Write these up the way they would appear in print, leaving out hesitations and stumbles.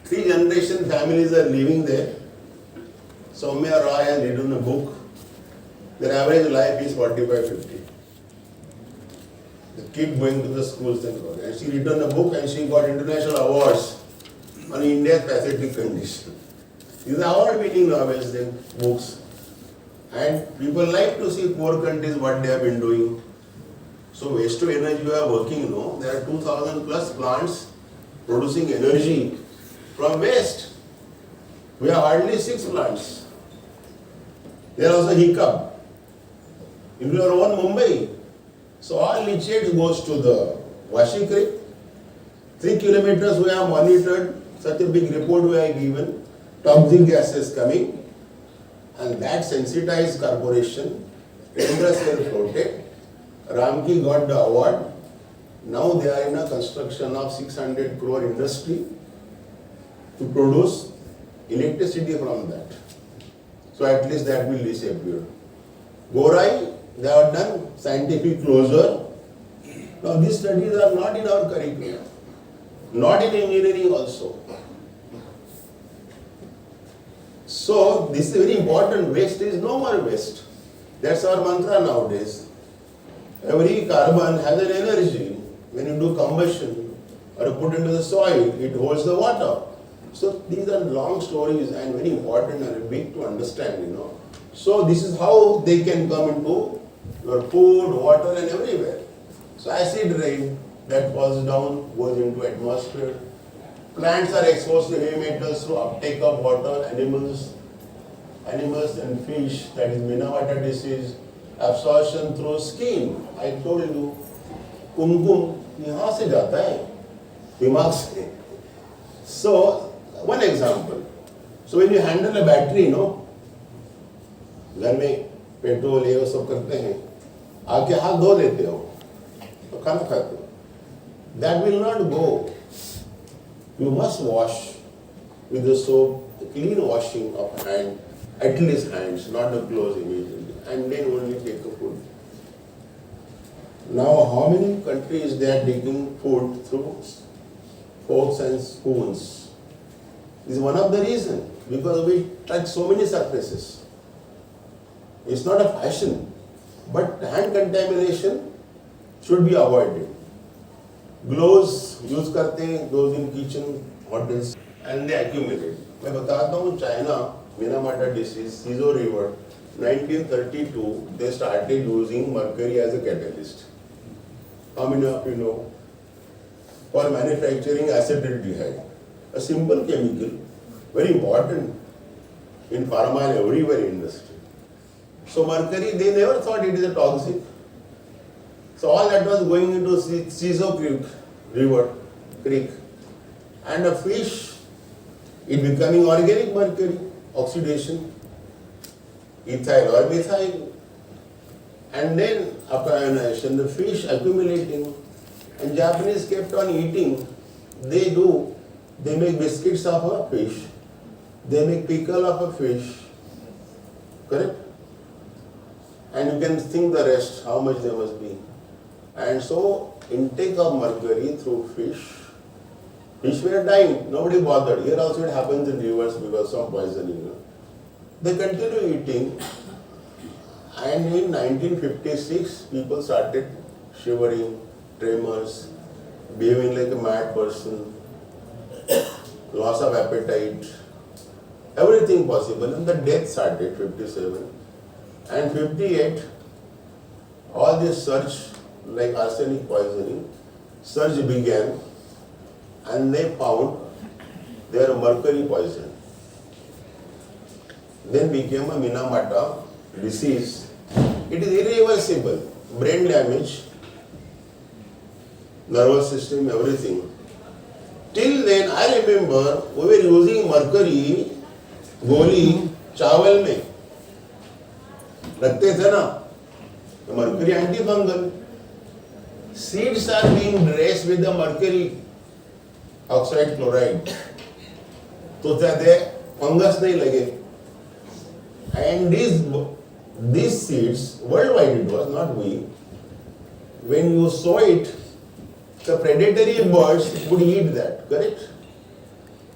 3 generation families are living there. Soumya Roy has written a book. Their average life is 45-50. They keep going to the schools and college. And she written a book and she got international awards on India's pathetic condition. These are award-winning novels, then books. And people like to see poor countries what they have been doing. So waste to energy we are working, there are 2,000 plus plants producing energy from waste. We have hardly 6 plants. There are also hiccup. In your own Mumbai, so all leachate goes to the Washi Creek. 3 kilometers we have monitored, such a big report we have given, toxic gases coming, and that sensitized corporation, tenders were floated. Ramki got the award. Now they are in a construction of 600 crore industry to produce electricity from that. So at least that will disappear. Gorai, they have done scientific closure. Now these studies are not in our curriculum, not in engineering also. So this is very important. Waste is no more waste. That's our mantra nowadays. Every carbon has an energy. When you do combustion or put into the soil, it holds the water. So these are long stories and very important and big to understand, So this is how they can come into your food, water and everywhere. So acid rain that falls down goes into atmosphere. Plants are exposed to heavy metals through uptake of water. Animals and fish, that is Minamata disease, absorption through skin. I told you, kumkum यहाँ से जाता है, दिमाग से. So one example. So when you handle a battery, घर में petrol ये सब करते हैं, आके हाथ धो लेते हो, तो खाना खाते हो. That will not go. You must wash with the soap, clean washing of hand, at least hands, not the clothes immediately, and then only take the food. Now, how many countries they are taking food through forks and spoons? This is one of the reasons, because we touch so many surfaces. It's not a fashion, but hand contamination should be avoided. Gloves use करते हैं, those in kitchen, hotels, and they accumulate. मैं बताता हूँ China, Minamata disease, Sizo River, 1932, they started using mercury as a catalyst. How many of you know? For manufacturing acetaldehyde, a simple chemical, very important in pharma and everywhere industry. So mercury, they never thought it is a toxic. So all that was going into Sizo Creek, and a fish, it becoming organic mercury, oxidation, ethyl or methyl, and then after ionization, the fish accumulating, and Japanese kept on eating. They make biscuits of a fish, they make pickle of a fish, correct? And you can think the rest, how much there must be. And so, intake of mercury through fish were dying, nobody bothered. Here also it happens in rivers because of poisoning. They continue eating, and in 1956, people started shivering, tremors, behaving like a mad person, loss of appetite, everything possible, and the death started 57. And 58, all this surge, like arsenic poisoning, surge began, and they found their mercury poison. Then became a Minamata disease. It is irreversible, brain damage, nervous system, everything. Till then, I remember we were using mercury, goli, chawal mein. रखते थे ना, mercury antifungal. Seeds are being dressed with the mercury oxide chloride. तो ज्यादा fungus नहीं लगे. And these seeds, worldwide it was, not we. When you sow it, the predatory birds would eat that, correct?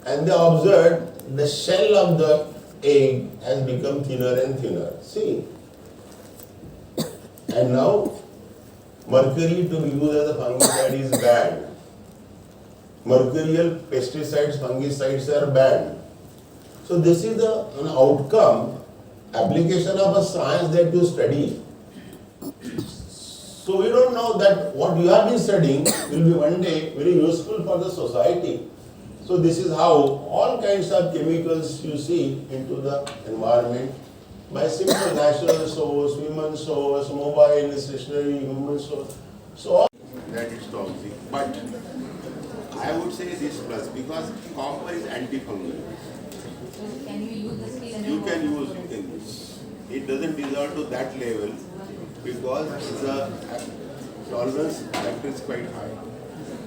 And they observed the shell of the egg has become thinner and thinner. See, and now mercury to be used as a fungicide is banned. Mercurial pesticides, fungicides are banned. So this is an outcome, application of a science that you study. So we don't know that what you have been studying will be one day very useful for the society. So this is how all kinds of chemicals you see into the environment by simple natural source, human source, mobile, stationary, human source. So all that is toxic. But I would say this plus because copper is antifungal. So can you use the steel? You can use. It doesn't deserve to that level because the tolerance factor is quite high.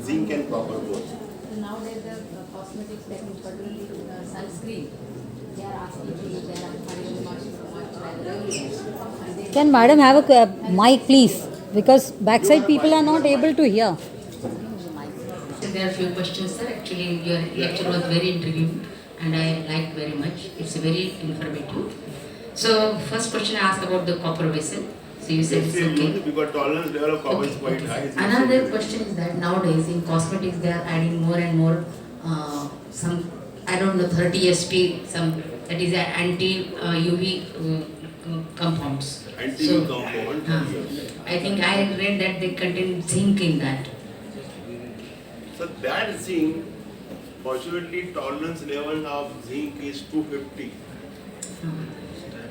Zinc and copper both. So nowadays the cosmetics, particularly sunscreen, they are asking you, they are encouraging much. Can madam have a mic please? Because backside people are not able to hear. So there are a few questions, sir. Actually, your lecture was very intriguing and I liked very much. It's very informative. So first question I asked about the copper vessel. So you said it's okay. Because tolerance level of copper is quite high. Another question is that nowadays in cosmetics they are adding more and more some, I don't know, 30 SP, some that is anti-UV compounds. Anti-UV compound. Yes. I think I read that they contain zinc in that. So that zinc, fortunately tolerance level of zinc is 250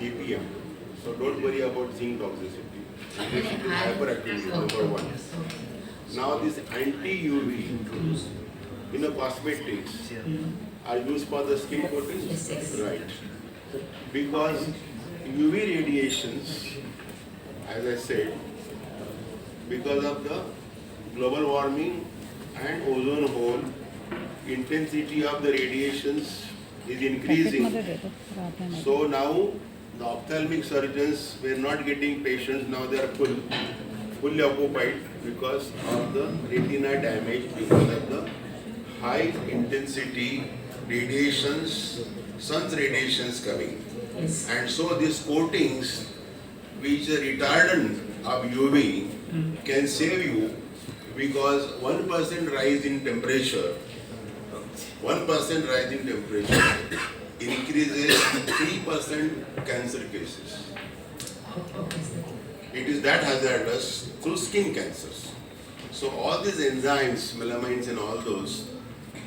ppm. So don't worry about zinc toxicity. It is hyperactivity, number one. Now this anti-UV in the cosmetics are used for the skin coating? Yes. Right. Because UV radiations, as I said, because of the global warming and ozone hole, intensity of the radiations is increasing. So now the ophthalmic surgeons were not getting patients, now they are fully occupied because of the retina damage because of the high intensity radiations, sun's radiations coming. Yes. And so these coatings, which are retardant of UV, can save you because 1% rise in temperature, 1% rise in temperature increases 3% cancer cases. It is that hazardous through skin cancers. So all these enzymes, melamines and all those,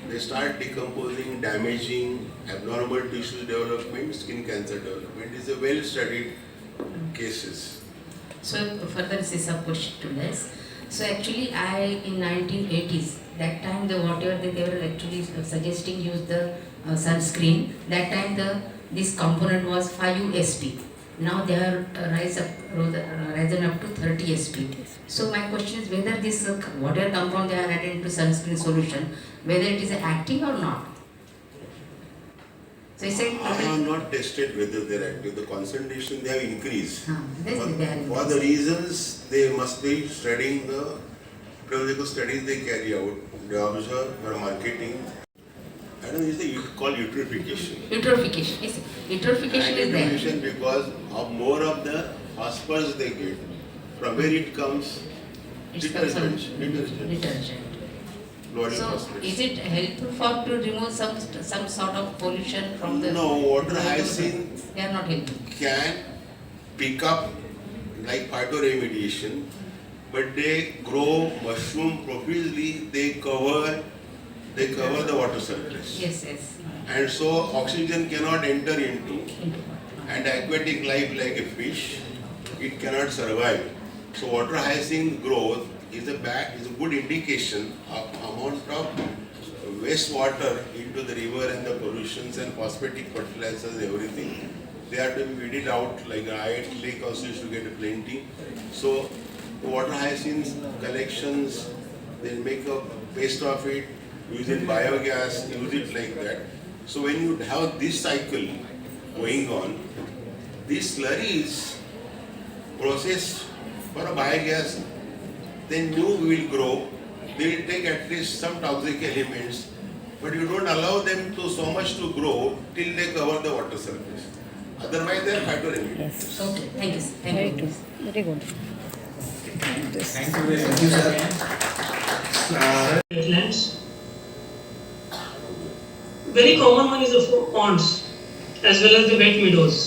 they start decomposing, damaging, abnormal tissue development, skin cancer development. It is a well-studied cases. So further this is a question to this. So actually in 1980s, that time the whatever they were actually suggesting use the sunscreen. That time this component was 5 SP. Now they are risen up to 30 SP. So my question is whether this whatever compound they are added into sunscreen solution, whether it is active or not. So I said I have not tested whether they are active. The concentration they have increased. They For the reasons they must be studying the biological studies they carry out. They observe for marketing. I don't know, it's called eutrophication. Eutrophication, yes. Eutrophication is there. Eutrophication because of more of the phosphorus they get. From where it comes? It comes from detergent. So is it helpful for to remove some sort of pollution from the? No, water hyacinth They are not helpful. can pick up like phytoremediation, but they grow mushroom profusely. They cover the water surface. Yes. And so oxygen cannot enter into, and aquatic life like a fish, it cannot survive. So water hyacinth growth is a good indication of amount of wastewater into the river and the pollutions and phosphatic fertilizers, everything. They have to be weeded out, like Ayat Lake also used to get plenty. So the water hyacinth collections, they make a paste of it, use it biogas, use it like that. So when you have this cycle going on, this slurry is processed for a biogas, then new will grow. They will take at least some toxic elements but you don't allow them to so much to grow till they cover the water surface. Otherwise, they are hydronic. Yes. Okay, thank you, sir. Thank Very you. true. Very good. Thank you very much. Wetlands. Very common one is the ponds as well as the wet meadows.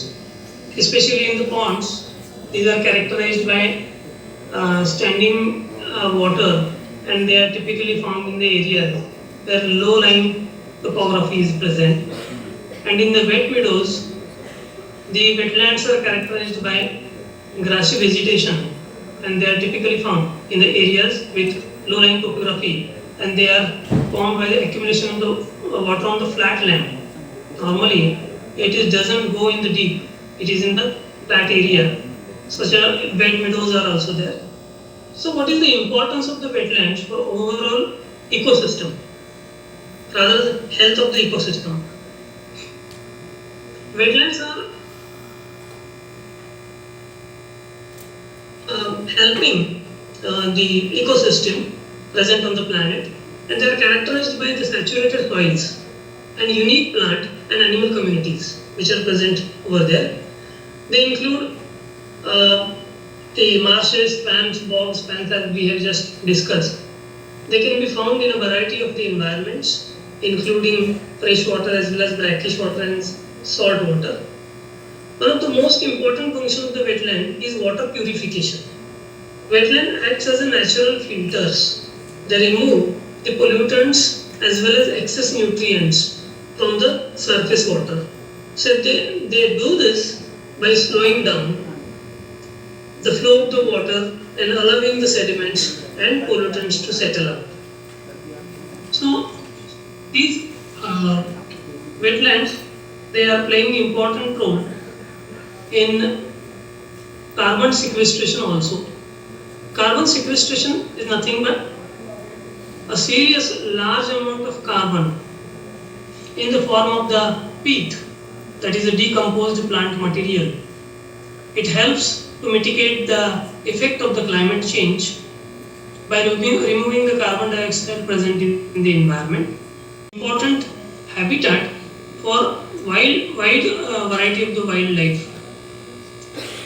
Especially in the ponds, these are characterized by standing water, and they are typically found in the areas where low-lying topography is present. And in the wet meadows, the wetlands are characterized by grassy vegetation, and they are typically found in the areas with low-lying topography, and they are formed by the accumulation of the water on the flat land. Normally, it doesn't go in the deep, it is in the flat area. Such a wet meadows are also there. So what is the importance of the wetlands for overall ecosystem, rather the health of the ecosystem? Wetlands are helping the ecosystem present on the planet, and they are characterized by the saturated soils and unique plant and animal communities which are present over there. They include the marshes, swamps, bogs, pans that we have just discussed. They can be found in a variety of the environments, including fresh water as well as brackish water and salt water. One of the most important functions of the wetland is water purification. Wetland acts as a natural filters. They remove the pollutants as well as excess nutrients from the surface water. So they do this by slowing down the flow of the water and allowing the sediments and pollutants to settle up. So these wetlands, they are playing an important role in carbon sequestration also. Carbon sequestration is nothing but a serious large amount of carbon in the form of the peat, that is a decomposed plant material. It helps to mitigate the effect of the climate change by removing the carbon dioxide present in the environment. Important habitat for wide variety of the wildlife.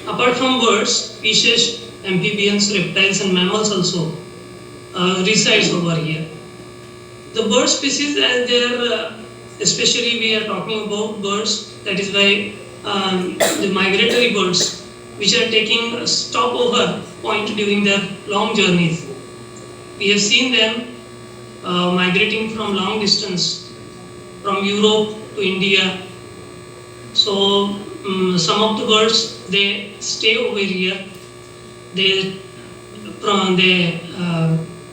Apart from birds, fishes, amphibians, reptiles and mammals also resides over here. The bird species, as they are, especially we are talking about birds, that is why the migratory birds which are taking a stopover point during their long journeys. We have seen them migrating from long distance, from Europe to India. So some of the birds, they stay over here. They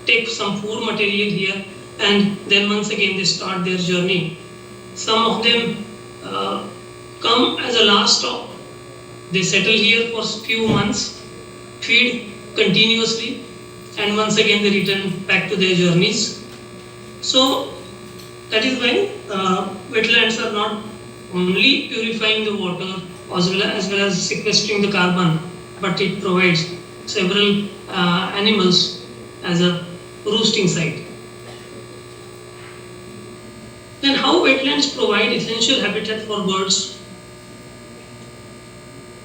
take some food material here, and then once again they start their journey. Some of them come as a last stop. They settle here for few months, feed continuously, and once again they return back to their journeys. So that is why wetlands are not only purifying the water as well as sequestering the carbon, but it provides several animals as a roosting site. Then how wetlands provide essential habitat for birds?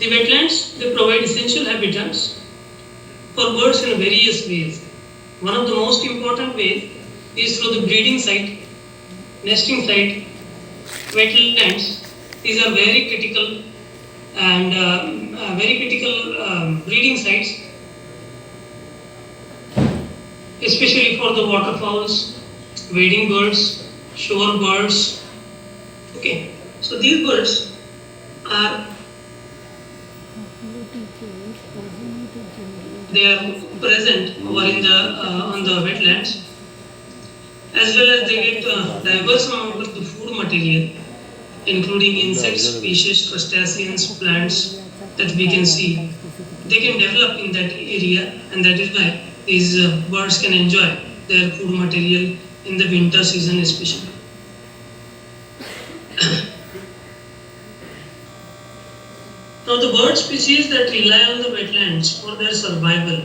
The wetlands, they provide essential habitats for birds in various ways. One of the most important ways is through the breeding site, nesting site. Wetlands, these are very critical and breeding sites, especially for the waterfowls, wading birds, shore birds. Okay, so these birds are present over in the on the wetlands, as well as they get diverse amount of the food material, including insects, fishes, crustaceans, plants that we can see. They can develop in that area, and that is why these birds can enjoy their food material in the winter season especially. Now the bird species that rely on the wetlands for their survival.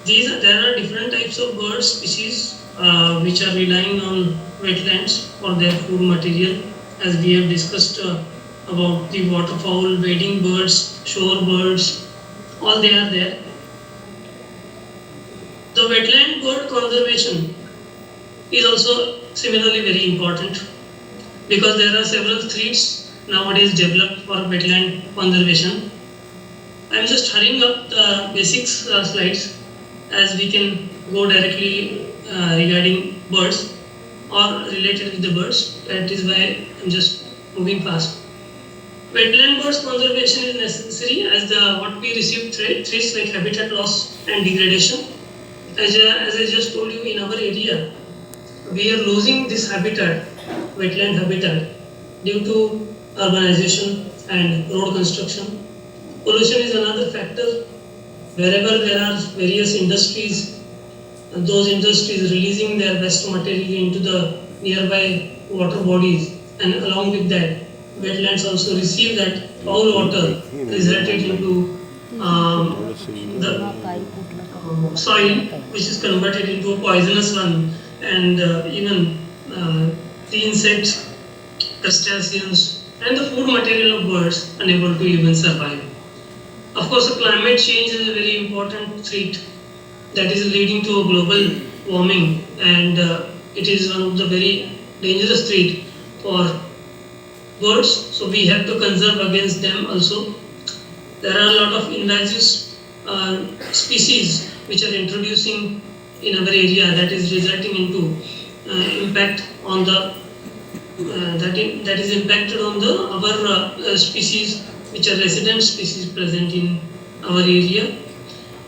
There are different types of bird species which are relying on wetlands for their food material, as we have discussed about the waterfowl, wading birds, shore birds, all they are there. The wetland bird conservation is also similarly very important, because there are several threats nowadays developed for wetland conservation. I am just hurrying up the basics slides, as we can go directly regarding birds or related with the birds. That is why I am just moving fast. Wetland birds conservation is necessary as what we receive threats like habitat loss and degradation. As I just told you, in our area, we are losing this habitat, wetland habitat, due to urbanization and road construction. Pollution is another factor. Wherever there are various industries, those industries releasing their waste material into the nearby water bodies, and along with that, wetlands also receive that foul water resulted into the soil, which is converted into a poisonous one, and even the insects, crustaceans, and the food material of birds unable to even survive. Of course, climate change is a very important threat that is leading to a global warming, and it is one of the very dangerous threat for birds. So we have to conserve against them also. There are a lot of invasive species which are introducing in our area, that is resulting into impact on the that is impacted on the our species which are resident species present in our area.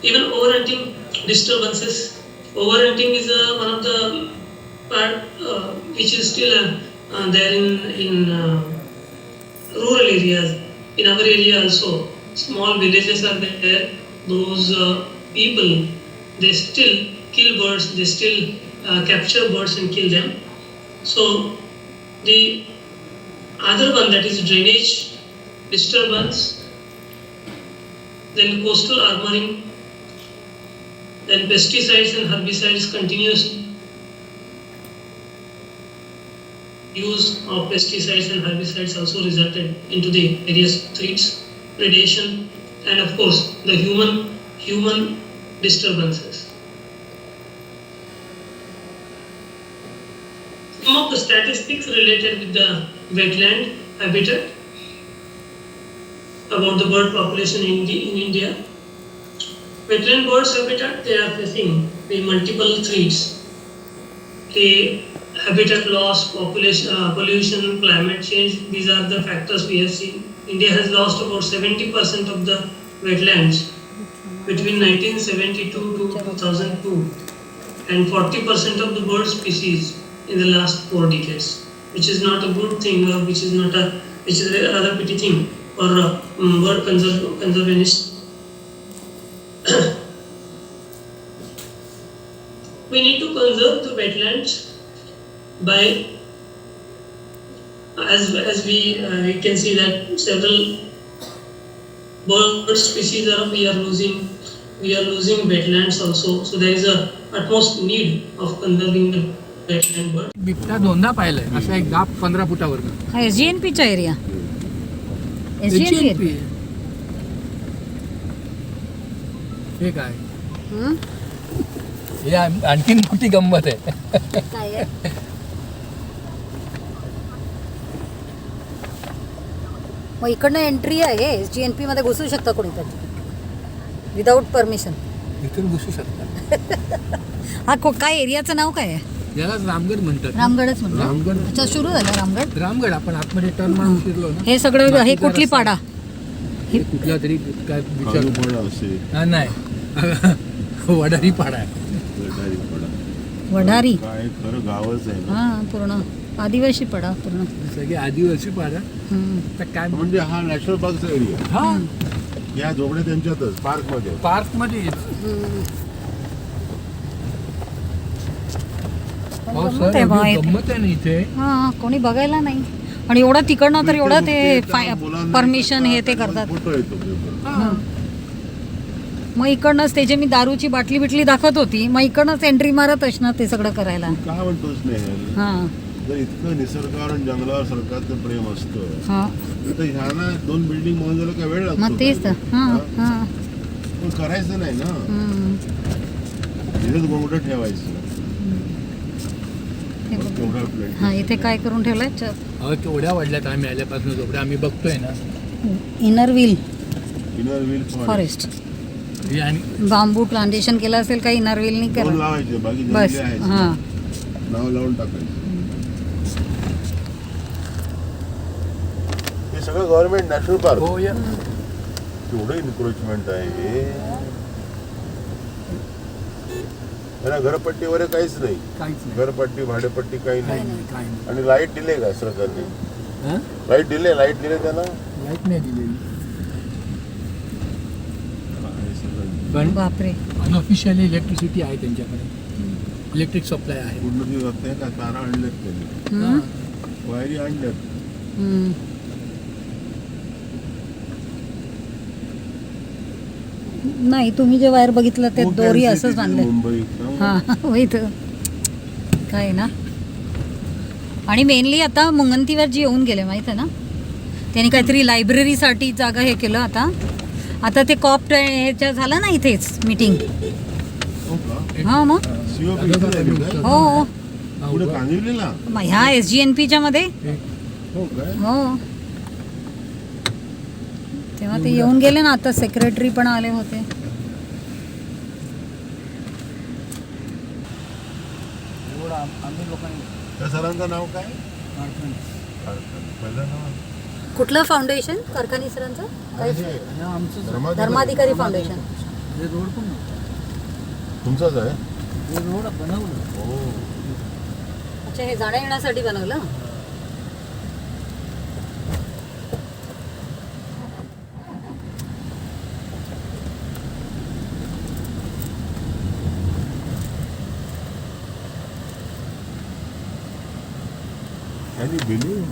Even overhunting disturbances. Overhunting is one of the part which is still there in rural areas. In our area also, small villages are there. Those people, they still kill birds, they still capture birds and kill them. So the other one, that is drainage disturbance, then coastal armoring, then pesticides and herbicides, continuous use of pesticides and herbicides also resulted into the various threats, predation, and of course the human disturbances. Some of the statistics related with the wetland habitat about the bird population in India. Wetland birds habitat, they are facing the multiple threats. The habitat loss, population, pollution, climate change, these are the factors we have seen. India has lost about 70% of the wetlands between 1972 to 2002, and 40% of the bird species in the last 4 decades, which is not a good thing, or which is a rather pity thing for bird conservationists. We need to conserve the wetlands by, as we can see that several bird species we are losing wetlands also. So there is a utmost need of conserving the wetland birds. बिबट्या दोनदा पाहिलंय असा एक gap 15 फुटावर. हा SGNPचा area. SGNP. हे काय? हे आणखीन मोठी गंमत आहे. काय आहे? मग इकडनं एंट्री आहे, SGNP मध्ये घुसू शकता कोणीतरी विदाउट परमिशन. इथून घुसू शकता. हा काय एरियाचं नाव काय आहे? याला रामगड म्हणतात. रामगडच म्हणतात. रामगड. अच्छा, सुरू झालं रामगड. रामगड आपण आतमध्ये टर्न मारून फिरलो ना. हे सगळं हे कुठली पाडा? हे कुठला तरी काय विचार नाही. वडारी पाडा आहे. वडारी काय खरं गावच आहे ना. हा, पूर्ण आदिवासी पाडा पूर्ण. सगळे आदिवासी पाडा. तर काय म्हणजे हा नॅशनल पार्कचा एरिया. हा, या जोगड्या त्यांच्यातच पार्कमध्ये. पार्कमध्ये गंमत आहे ना इथे. हा, कोणी बघायला नाही. आणि एवढा तिकडनं तर एवढं ते परमिशन हे ते करतात. मग इकडनंच त्याचे मी दारूची बाटली बिटली दाखवत होती, मग इकडनंच एंट्री मारत असणार ते सगळं करायला. काय म्हणतोस हा. जर इतकं निसर्गावर आणि जंगलावर सरकारचं प्रेम असतं हां तर ह्यांना 2 बिल्डिंग बांधायला काय वेळ लागतो मग तेच तर का? हां हा? हां पण करायचं नाही ना, तिथेच गोंगडं ठेवायचं. मग तेवढा प्लॅन हां इथे काय करून ठेवलंय अहो केवढ्या वाढल्यात आम्ही आल्यापासून झोपड्या आम्ही बघतोय ना. Inner wheel inner wheel forest हे आणि बांबू प्लांटेशन केलं असेल काही इनर व्हील नाही दोन केलं लावायचे, बाकी बस जंगली आहेत हां नाव लावून टाकायचं. हे सगळं गव्हर्नमेंट नॅशनल पार्क. हो या केवढं इन्क्रोचमेंट आहे हे. त्यांना घरपट्टी वगैरे काहीच नाही, काहीच नाही. घरपट्टी भाडेपट्टी काही काही नाही. नाही काही नाही. आणि लाईट दिले का सरकारने? हां? लाईट दिले त्यांना. लाईट नाही दिलेली. पण बापरे अनऑफिशियली इलेक्ट्रिसिटी आहे त्यांच्याकडे. इलेक्ट्रिक सप्लाय आहे. पूर्ण दिवस नाही का तारा आणल्यात त्यांनी, हां. वायरी आणल्यात. हम्म. नाही तुम्ही जे वायर बघितलं ते खूप दोरी density असंच ती बांधलंय मुंबईत. हां होय तर काय ना. आणि मेनली आता मुंगंतीवर जी येऊन गेले माहीत आहे ना, त्यांनी काहीतरी लायब्ररीसाठी जागा हे केलं. आता ते कॉप ह्याच्या झालं ना इथेच मीटिंग. हो का? हां मग COP इथे झाली काय? हो पुढे कांदिवलीला? मग ह्या SGNPच्या मध्ये हो काय? हो तेव्हा ते येऊन गेले ना. आता सेक्रेटरी पण आले होते. आम्ही लोकांनी त्या सरांचं नाव काय? पहिलं नाव कुठलं फाउंडेशन कारखानी सरांचं आहे हे. आमचं धर्माधिकारी फाउंडेशन. हे रोड पण तुमचंच आहे? हे रोड बनवलं. हो. अच्छा हे जाण्या येण्यासाठी बनवलं. Can you believe?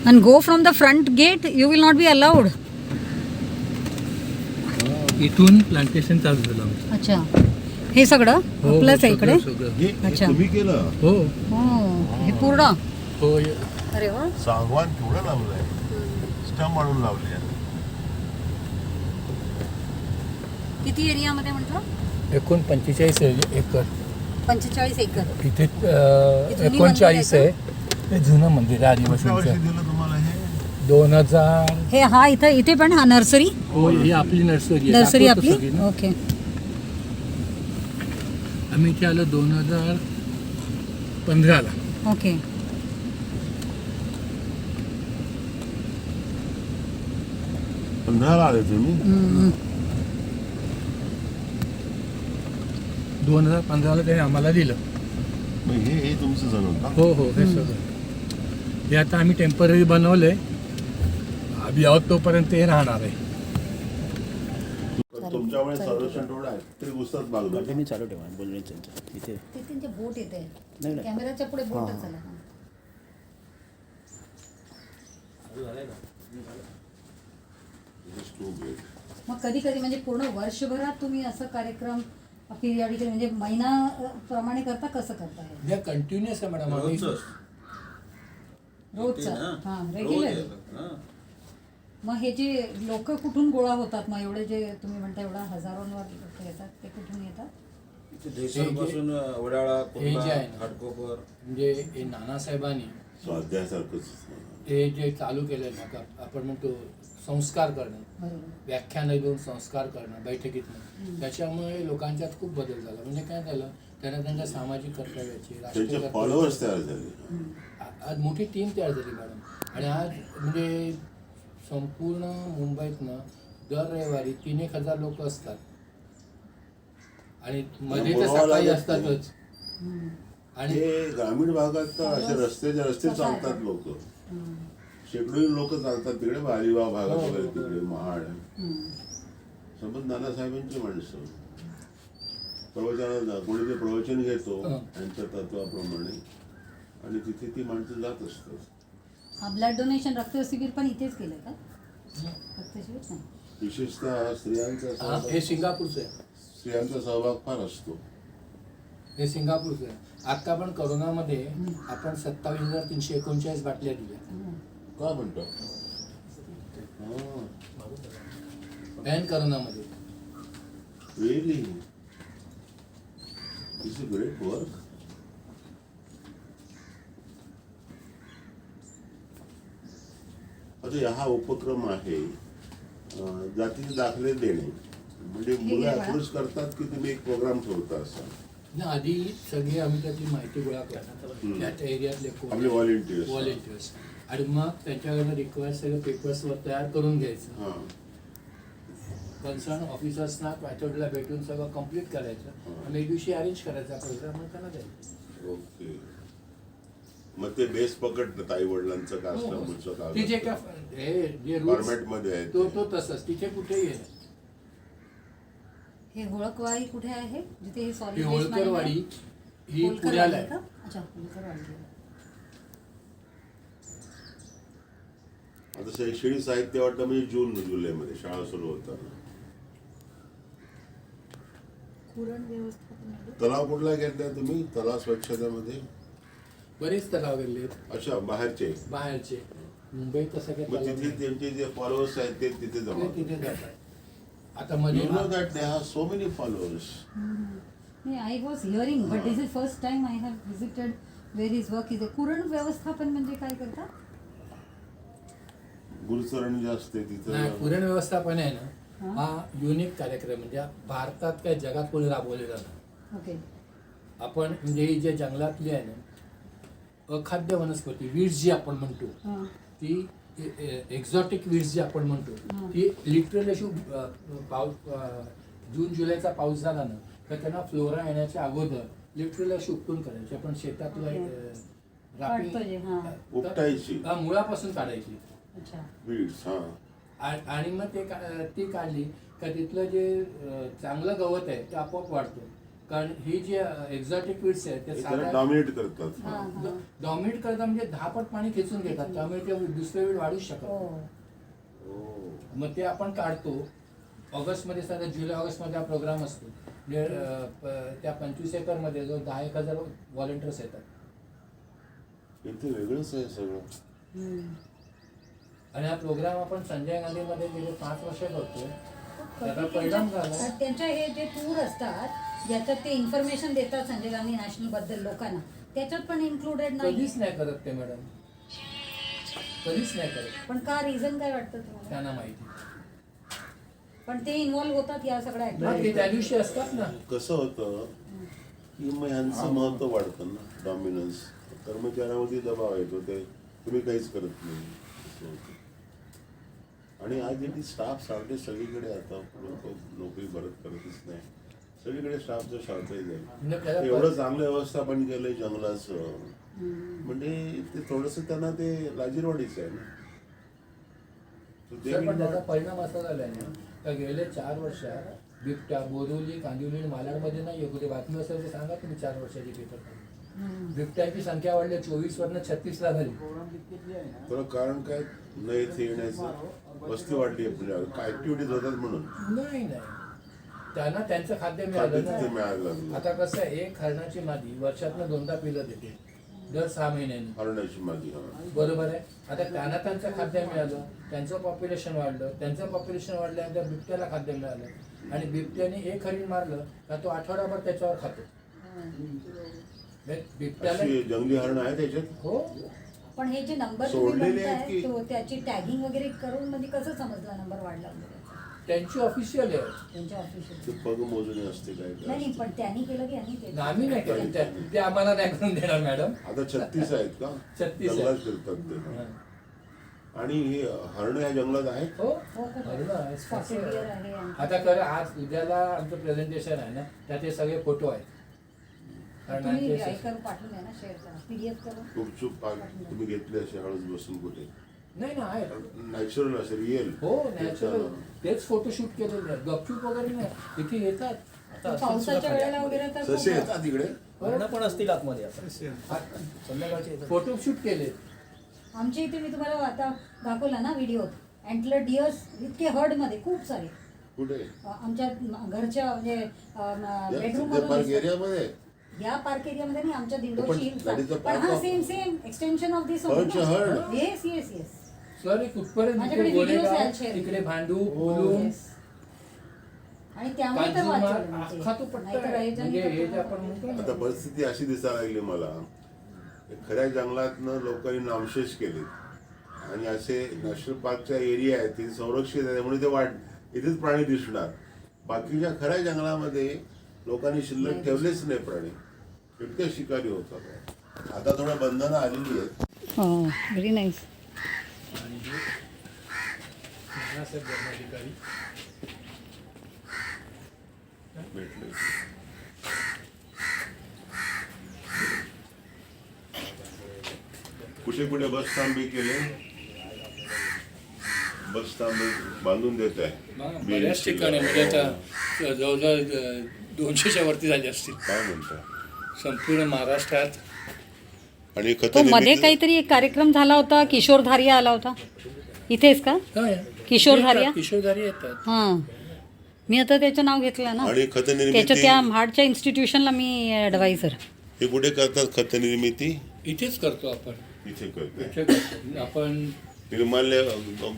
And go from the front gate, you will not be allowed. इथून प्लांटेशन चालू झालं आमचं. अच्छा हे सगळं हो, हो, आपलंच आहे इकडे. सगळं, सगळं. हे अच्छा. तुम्ही केलं? हो हो हे पूर्ण. हो अरे वा. सागवान केवढं लावलंय, स्टंप आणून लावले. किती एरियामध्ये म्हटलं? एकूण 45 एकर. 45 एकर. इथे जुनी 39 मंदिर आहे. हे जुनं मंदिर आहे कुठल्या वर्षी आदिवासींचं. दिलं तुम्हाला हे? 2000. हे हा इथे पण हा नर्सरी. हो ही आपली नर्सरी आहे. नर्सरी दाखवतो आपली सगळी ना. ओके. आम्ही इथे आलो 2015ला. ओके 15 आले तुम्ही? 2015ला त्याने आम्हाला दिलं. मग हे तुमचं झालं का? हो हो हे सगळं. हे आता आम्ही टेम्पररी बनवलंय. आम्ही आहोत तोपर्यंत हे राहणार आहे. तुमच्यामुळे संरक्षण थोडं आहे तरी पुस्तक बागलं. मी चालू ठेवा बोलणे त्यांचं इथे ते त्यांचे बोट येते नाही, नाही. कॅमेराच्या पुढे बोटच आला. मग कधी कधी म्हणजे पूर्ण वर्षभरात तुम्ही असं कार्यक्रम पिरियडिकल म्हणजे महिना प्रमाणे करता कसं करता हे? हे कंटिन्युअस आहे मॅडम. आम्ही रोजचं हां रेग्युलर. मग हे जे लोक कुठून गोळा होतात मग एवढे जे तुम्ही म्हणता एवढा हजारोंवर लोक येतात ते कुठून येतात? देशापासून वडाळा हे जे आहे ना, घाटकोपर म्हणजे हे नानासाहेबांनी स्वाध्यायासारखंच. हे जे चालू केलं ना का आपण म्हणतो संस्कार करणं, बरोबर. व्याख्यानं देऊन संस्कार करणं बैठकीतनं, त्याच्यामुळे लोकांच्यात खूप बदल झाला. म्हणजे काय झालं, त्यांना त्यांच्या सामाजिक कर्तव्याची त्यांचे राष्ट्रीय फॉलोअर्स तयार झाले. आज मोठी टीम तयार झाली मॅडम. आणि आज म्हणजे संपूर्ण मुंबईतनं दर रविवारी 3-1 हजार लोक असतात. आणि मध्ये तर सकाळी असतातच. आणि हे ग्रामीण भागात तर असे रस्ते चालतात लोक. शेकडो लोक चालतात तिकडे अलिबाग भागात वगैरे तिकडे महाड. समज नानासाहेबांची माणसं प्रवचनाला कोणी ते प्रवचन घेतो त्यांच्या तत्वाप्रमाणे आणि तिथे ती माणसं जात असतात. हा ब्लड डोनेशन रक्त शिबिर पण इथेच केलंय का? रक्त शिबिर नाही. विशेषतः हे सिंगापूरचं आहे. स्त्रियांचा सहभाग फार असतो. हे सिंगापूरचं आहे. आता पण करोनामध्ये आपण 27,339 बाटल्या दिल्या. काय म्हणतो पॅन करोनामध्ये. Really it's a great work. आता हा उपक्रम आहे जातीचे दाखले देणे, म्हणजे मुलं अप्रोच करतात की तुम्ही एक प्रोग्राम ठेवता असा. आधी सगळे आम्ही त्याची माहिती गोळा करतो त्या एरियातले आपले व्हॉलेंटियर्स. व्हॉलेंटियर्स, आणि मग त्यांच्याकडनं रिक्वायर सगळं पेपर्स तयार करून घ्यायचं. हां कन्सर्न ऑफिसर्सना आठवड्याला भेटून सगळं कम्प्लीट करायचं आणि एक दिवशी अरेंज करायचा प्रोग्राम आणि त्यांना द्यायचं. ओके. मग ते बेस पकडतात आई वडिलांचं का असलं ते जे काय हे जे रूल्स फॉर्मॅटमध्ये आहे तो तसंच तिथे कुठेही आहे. हे होळकवाडी कुठे आहे जिथे हे ही सॉलिड होळकरवाडी ही पुण्याला आहे. अच्छा, होळकरवाडी. आता शैक्षणिक साहित्य वाटतं म्हणजे जून जुलैमध्ये शाळा सुरू होतात. कुरण व्यवस्थापन. तलाव कुठला घेतलाय तुम्ही? तलाव स्वच्छतेमध्ये बरेच तलाव गेले अच्छा बाहेरचे. मुंबईत तसं काही मग तलाव तिथे नाही. त्यांचे जे फॉलोअर्स आहेत ते तिथे जमा ते तिथे जातात. आता मध्ये You know that they have so many followers. I was hearing, but this is first time I have visited where his work is. कुरण व्यवस्थापन म्हणजे काय करतात? गुरुचरण जे असते तिथं नाही, पुरण व्यवस्थापन आहे ना, हा युनिक कार्यक्रम म्हणजे भारतात काय जगात कोणी राबवलेला नाही. ओके. आपण म्हणजे ही जे जंगलातली आहे ना अखाद्य वनस्पती वीड्स जी आपण म्हणतो ती एक्झॉटिक वीड्स जी आपण म्हणतो ती लिटरली अशी पाऊस जून जुलैचा पाऊस झाला ना तर त्यांना फ्लोरा येण्याच्या अगोदर लिटरली अशी उपटून करायची. आपण शेतातलं उपटायची मुळापासून काढायची. अच्छा. बीड्स. हा आणि मग ती काढली का तिथलं जे चांगलं गवत आहे ते आपोआप वाढतं. कारण ही जी एक्झॉटिक वीड्स आहेत ते साध्या डॉमिनेट करतात. डॉमिनेट करतात म्हणजे 10 पट पाणी खेचून घेतात, त्यामुळे ते दुसरे वीड वाढूच शकत. मग ते आपण काढतो ऑगस्टमध्ये. सध्या जुलै ऑगस्टमध्ये हा प्रोग्राम असतो. म्हणजे त्या 25 एकरमध्ये जो 10,000 व्हॉलेंटियर्स येतात. इथे वेगळंच आहे सगळं. आणि हा प्रोग्राम आपण संजय गांधीमध्ये गेले 5 वर्ष करतोय. त्याचा परिणाम झाला. त्यांच्या हे जे टूर असतात ज्याच्यात ते इन्फॉर्मेशन देतात संजय गांधी नॅशनल बद्दल लोकांना, त्याच्यात पण इन्क्लुडेड नाही. कधीच नाही करत ते मॅडम, कधीच नाही करत. पण का रिझन काय वाटतं तुम्हाला? त्यांना माहिती. पण ते इन्व्हॉल्व्ह होतात या सगळ्या ते त्या दिवशी असतात ना. कसं होतं की मग ह्यांचं महत्व वाढतं ना, डॉमिनन्स. कर्मचाऱ्यामध्ये दबाव येतो, ते तुम्ही काहीच करत नाही असं होतं. आणि आज जे स्टाफ शॉर्टेज सगळीकडे आता लोक नोकरी भरत करतच नाही, सगळीकडे स्टाफचं शॉर्टेज आहे. एवढं चांगलं व्यवस्थापन केलंय जंगलाचं म्हणजे ते थोडंसं त्यांना ते लाजीरवाडीच आहे ना. पण त्याचा परिणाम असा झालाय ना का गेले 4 वर्षात बिबट्या बोरिवली, कांदिवली, मालाडमध्ये नाही कुठे बातमी असेल ते सांगा तुम्ही. 4 वर्षाची पेपर बिबट्यांची संख्या वाढली 24 वरनं 36 ला झाली. थोडं कारण काय नाही इथे येण्याचं, वस्ती वाढली आहे, काय ऍक्टिव्हिटीज होतात म्हणून. नाही त्यांना त्यांचं खाद्य मिळालं मिळालं. आता कसं आहे, एक हरणाची मादी वर्षातनं 2दा पिलं देते दर 6 महिन्यांनी. हरणाची मादी. बरोबर आहे. आता त्यांना त्यांचं खाद्य मिळालं, त्यांचं पॉप्युलेशन वाढलं, त्यांचं पॉप्युलेशन वाढल्यानंतर बिबट्याला खाद्य मिळालं आणि बिबट्याने एक हरिण मारलं का तो आठवडाभर त्याच्यावर खातो. बिबट्याला जंगली हरण आहे त्याच्यात. हो. पण हे जे नंबर त्याची टॅगिंग वगैरे करून म्हणजे कसं समजलं नंबर वाढला वगैरे? त्यांची ऑफिशियल आहे. त्यांच्या ऑफिशियल ते पग मोजणी असते काय नाही, पण त्यांनी केलं की यांनी केलं? आम्ही नाही केलं, ते आम्हाला नाही करून देणार मॅडम. आता 36 आहेत का? 36 जंगलात फिरतात ते. आणि हे हरण या जंगलात आहेत. हो. Spotted deer आहे. आता खरं आज उद्याला आमचं प्रेझेंटेशन आहे ना, त्यात हे सगळे फोटो आहेत. तुम्ही पाठवून द्या ना, शेअर करा, PDF करून. गुपचूप तुम्ही घेतले असे हळूच बसून कुठे? नाही ना, आहे नॅचरल असे रिअल. हो नॅचरल. तेच फोटोशूट केलेले आहेत, गपचूप वगैरे नाही. इथे येतात पावसाच्या वेळेला वगैरे तर जसे येतात तिकडे पण असतील आतमध्ये आता संध्याकाळचे फोटोशूट केले. आमच्या इथे मी तुम्हाला आता दाखवला ना व्हिडिओ, अँटलर डिअर्स इतके हर्ड मध्ये खूप सारे. कुठे? आमच्या घरच्या म्हणजे बेडरूम एरियामध्ये. या पार्क एरियामध्ये नाही, आमच्या दिंडोशी पण that is the पण park हा of- same extension of this heard. Yes yes yes. Sir एक कुठपर्यंत माझ्याकडे तिथे videos गोरेगाव, आहेत share. तिकडे भांडू हो. उलूम, आणि त्यामुळे तर कांजूरमार्ग, वाचवलं अख्खा तो पट्टा नाहीतर आहे. रायजानी म्हणजे हे तर जे आपण म्हणतो आता ना, परिस्थिती अशी दिसायला लागली मला, खऱ्या जंगलातनं लोकांनी नामशेष केले आणि असे नॅशनल पार्कच्या एरिया आहेत ते संरक्षित आहे, त्यामुळे ते इथेच प्राणी दिसणार. बाकीच्या खऱ्या जंगलामध्ये लोकांनी शिल्लक ठेवलेच नाही प्राणी, इतके शिकारी होतात. आता थोडं बंधनं आलेली आहेत. हो व्हेरी नाईस. आणि हे नानासाहेब धर्माधिकारी भेटले. कुठे कुठे बस थांबे केले, बस थांबे बांधून देत आहे. बऱ्याच ठिकाणी म्हणजे आता जवळजवळ 200च्या वरती झाली असतील काय म्हणता. संपूर्ण महाराष्ट्रात. आणि तो मध्ये काहीतरी एक कार्यक्रम झाला होता, किशोर धारिया आला होता इथेच का? किशोर धारिया? किशोर धारिया येतात. हां, मी आता त्याचं नाव घेतलं ना, आणि खत त्याच्या निर्मिती त्या म्हाडच्या इन्स्टिट्यूशनला मी ॲडवायझर. हे कुठे करतात खत निर्मिती? इथेच करतो आपण. इथे करते. इथे करतो. आपण निर्माल्य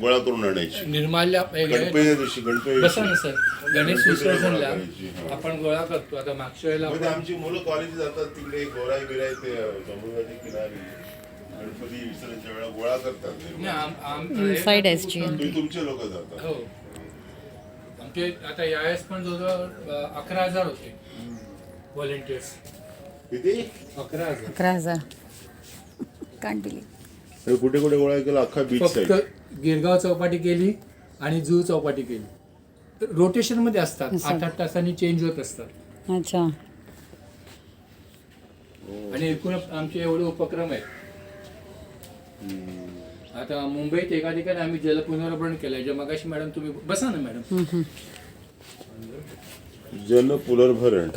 गोळा करून आणायची. निर्माल्या गणपती दिवशी गणपती बसा ना सर, गणेश विसर्जनला करायची, हा. आपण गोळा करतो. आता मागच्या वेळेला मध्ये आपण- आमची मुलं कॉलेज जातात तिकडे गोराई बिराई ते समुद्राच्या किनारी गणपती विसर्जनच्या वेळा गोळा करतात नाही, निर्माल्य. Inside SGM. तुम्ही तुमचे लोक जातात. हो, आमचे आता यावेळेस पण जवळजवळ 11,000 होते व्हॉलेंटियर्स. किती? 11,000. 11,000 कांट बिलीव. हे कुठे कुठे गोळा केला? अख्खा बीच फक्त साईड. गिरगाव चौपाटी केली आणि जू चौपाटी केली. रोटेशन मध्ये असतात, असं. 8-8 तासांनी चेंज होत असतात. अच्छा. आणि एकूण आमचे एवढे उपक्रम आहेत. आता मुंबईत एका ठिकाणी आम्ही जलपुनर्भरण केलंय. जे मगाशी मॅडम तुम्ही बसा ना मॅडम. जल पुनर्भरण.